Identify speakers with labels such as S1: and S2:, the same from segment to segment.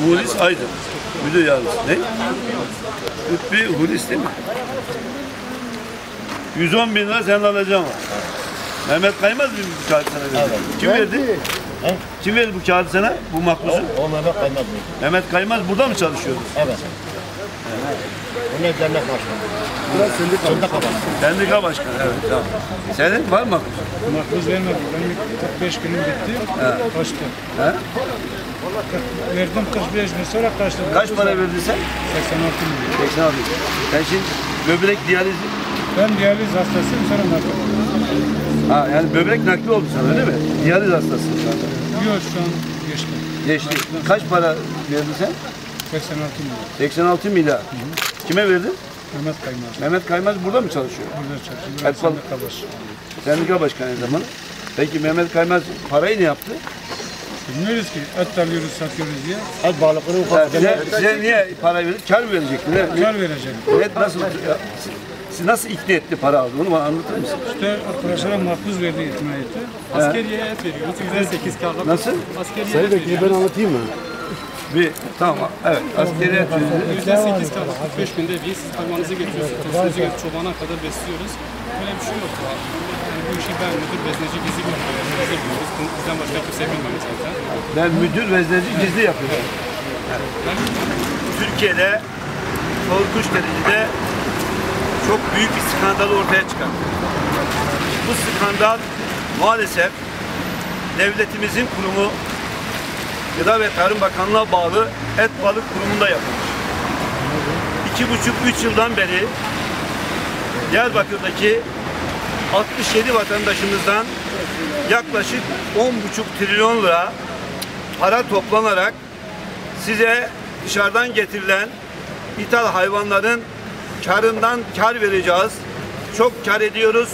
S1: Hulis Aydın. Müdür yardımcısı. Ne? Lütfi Hulis değil mi? 110 bin lira sen alacağım. Mehmet Kaymaz mı bu kağıdı sana verdi? Evet. Kim verdi?
S2: He?
S1: Kim verdi bu kağıdı sana? Bu makbuzu?
S2: O Mehmet Kaymaz mı?
S1: Mehmet Kaymaz burada mı çalışıyordu?
S2: Evet. Bu ne dernek başkanı?
S3: Burası sendika.
S1: Sendika başkanı, evet, tamam. Senin var mı makbuz?
S3: Makbuz vermedi. Benim 45 günüm bitti. Kaçtı.
S1: He?
S3: Verdim 45 gün sonra kaçtı.
S1: Kaç para verdin sen?
S3: 86 milyon.
S1: 86 bin. Sen şimdi böbrek diyalizi...
S3: Ben diyaliz hastasıyım sonra nakil.
S1: Ha, yani böbrek nakli oldu sana öyle mi? Diyaliz hastasın şu anda.
S3: Yok şu an geçti.
S1: Geçti. Kaç para verdin sen?
S3: 86 milyon.
S1: 86 milyar. Kime verdin?
S3: Mehmet Kaymaz.
S1: Mehmet Kaymaz burada mı çalışıyor?
S3: Burada çalışıyor.
S1: Evet,
S3: Sendika başı.
S1: Sendika başkanı aynı zamanda. Peki Mehmet Kaymaz parayı ne yaptı?
S3: Bilmiyoruz ki et alıyoruz satıyoruz diye.
S2: Et balıkları ufak.
S1: Size niye para verdi? Kar mı verecekti?
S3: Kar verecek.
S1: Evet, nasıl? Siz nasıl ikna etti para aldı? Onu bana anlatır mısın?
S3: İşte arkadaşlara makbuz verdi itmayeti.
S4: Askeriye et veriyoruz. %8 karla.
S1: Nasıl?
S4: Askeriye et veriyoruz.
S3: Ben anlatayım mı?
S1: Tamam, evet. Askeriye
S4: %8 karla. 45 günde biz hayvanınızı getiriyoruz. Tosunuzu getiriyoruz. Çobana kadar besliyoruz. Böyle bir şey yok. Yani bu işi ben müdür bezneci gizli biliyoruz. Bizden başka kimse bilmiyor zaten.
S1: ben müdür vezneci gizli yapıyorum. Türkiye'de korkunç derecede çok büyük bir skandal ortaya çıkarttı. Bu skandal maalesef devletimizin kurumu Gıda ve Tarım Bakanlığı'na bağlı Et Balık Kurumu'nda yapılmış. 2,5-3 yıldan beri Diyarbakır'daki 67 vatandaşımızdan yaklaşık 10,5 trilyon lira para toplanarak size dışarıdan getirilen ithal hayvanların karından kar vereceğiz. Çok kar ediyoruz.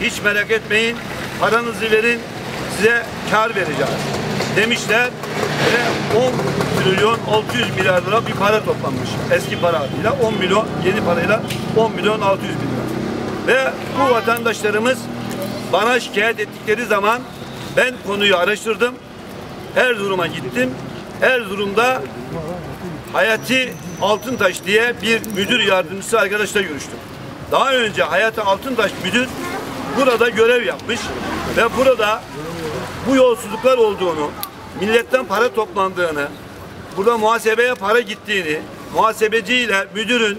S1: Hiç merak etmeyin. Paranızı verin. Size kar vereceğiz demişler ve 10 trilyon 600 milyar lira bir para toplanmış. Eski parayla 10 milyon, yeni parayla 10 milyon 600 bin lira. Ve bu vatandaşlarımız bana şikayet ettikleri zaman ben konuyu araştırdım. Erzurum'a gittim. Erzurum'da Hayati Altıntaş diye bir müdür yardımcısı arkadaşla görüştüm. Daha önce Hayati Altıntaş müdür burada görev yapmış ve burada bu yolsuzluklar olduğunu, milletten para toplandığını, burada muhasebeye para gittiğini, muhasebeciyle müdürün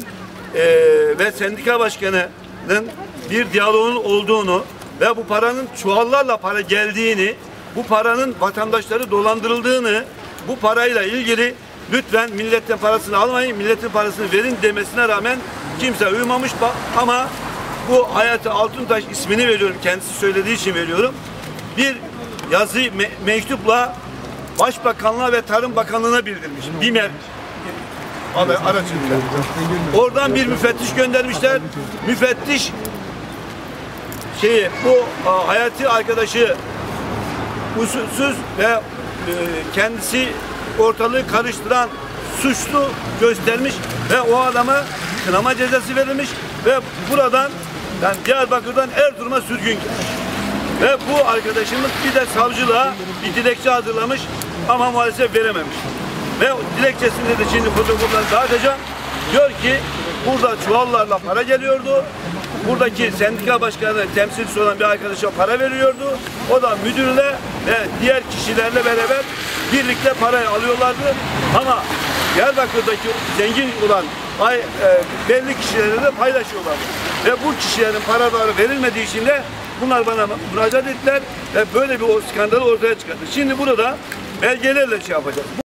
S1: ve sendika başkanının bir diyaloğun olduğunu ve bu paranın çuvallarla para geldiğini, bu paranın vatandaşları dolandırıldığını, bu parayla ilgili lütfen milletin parasını almayın, milletin parasını verin demesine rağmen kimse uymamış ama bu Hayati Altıntaş ismini veriyorum, kendisi söylediği için veriyorum. Bir yazı mektupla Başbakanlığa ve Tarım Bakanlığı'na bildirmiş. BİMER aracılığıyla. Oradan bir müfettiş göndermişler. Müfettiş bu Hayati arkadaşı usulsüz ve kendisi ortalığı karıştıran suçlu göstermiş ve o adama kınama cezası verilmiş ve buradan yani Diyarbakır'dan Erzurum'a sürgün gitmiş. Ve bu arkadaşımız bir de savcılığa bir dilekçe hazırlamış ama maalesef verememiş. Ve dilekçesinde de şimdi fotoğraflarını dağıtacağım. Diyor ki burada çuvallarla para geliyordu. Buradaki sendika başkanı temsilcisi olan bir arkadaşa para veriyordu. O da müdürle ve diğer kişilerle beraber birlikte parayı alıyorlardı. Ama Diyarbakır'daki zengin olan belli kişilerle de paylaşıyorlardı. Ve bu kişilerin paraları verilmediği için de bunlar bana müracaat ettiler ve böyle bir skandal ortaya çıkarttı. Şimdi burada belgelerle yapacağız.